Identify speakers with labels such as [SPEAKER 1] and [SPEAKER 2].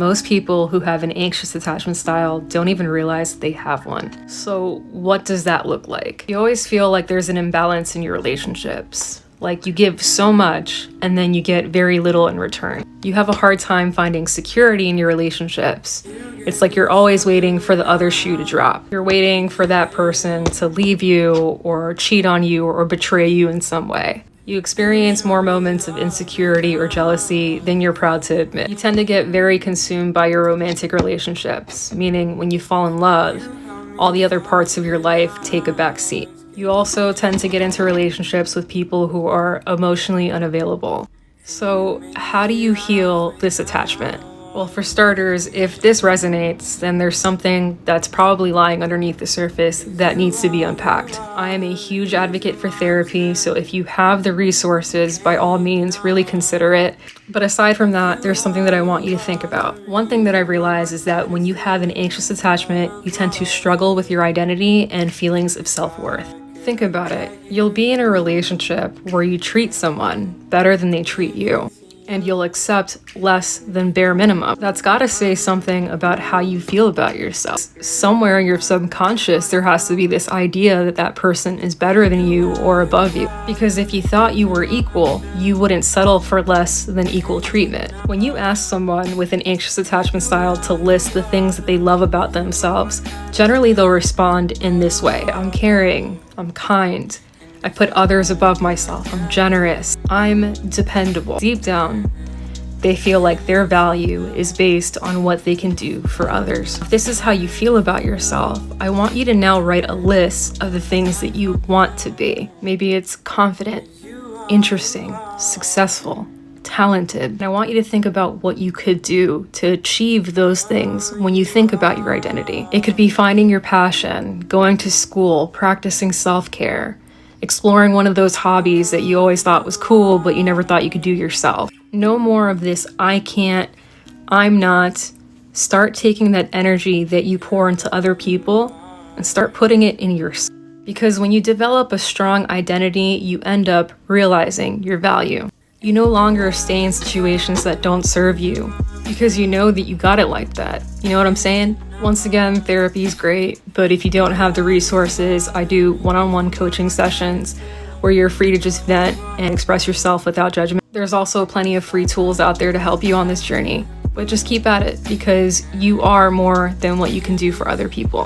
[SPEAKER 1] Most people who have an anxious attachment style don't even realize they have one. So what does that look like? You always feel like there's an imbalance in your relationships. Like you give so much and then you get very little in return. You have a hard time finding security in your relationships. It's like you're always waiting for the other shoe to drop. You're waiting for that person to leave you or cheat on you or betray you in some way. You experience more moments of insecurity or jealousy than you're proud to admit. You tend to get very consumed by your romantic relationships, meaning when you fall in love, all the other parts of your life take a back seat. You also tend to get into relationships with people who are emotionally unavailable. So how do you heal this attachment? Well, for starters, if this resonates, then there's something that's probably lying underneath the surface that needs to be unpacked. I am a huge advocate for therapy, so if you have the resources, by all means, really consider it. But aside from that, there's something that I want you to think about. One thing that I've realized is that when you have an anxious attachment, you tend to struggle with your identity and feelings of self-worth. Think about it. You'll be in a relationship where you treat someone better than they treat you, and you'll accept less than bare minimum. That's gotta say something about how you feel about yourself. Somewhere in your subconscious, there has to be this idea that that person is better than you or above you. Because if you thought you were equal, you wouldn't settle for less than equal treatment. When you ask someone with an anxious attachment style to list the things that they love about themselves, generally they'll respond in this way. I'm caring, I'm kind, I put others above myself, I'm generous, I'm dependable. Deep down, they feel like their value is based on what they can do for others. If this is how you feel about yourself, I want you to now write a list of the things that you want to be. Maybe it's confident, interesting, successful, talented. And I want you to think about what you could do to achieve those things when you think about your identity. It could be finding your passion, going to school, practicing self-care, exploring one of those hobbies that you always thought was cool, but you never thought you could do yourself. No more of this, I can't, I'm not. Start taking that energy that you pour into other people and start putting it in yourself. Because when you develop a strong identity, you end up realizing your value. You no longer stay in situations that don't serve you because you know that you got it like that. You know what I'm saying? Once again, therapy is great, but if you don't have the resources, I do one-on-one coaching sessions where you're free to just vent and express yourself without judgment. There's also plenty of free tools out there to help you on this journey, but just keep at it because you are more than what you can do for other people.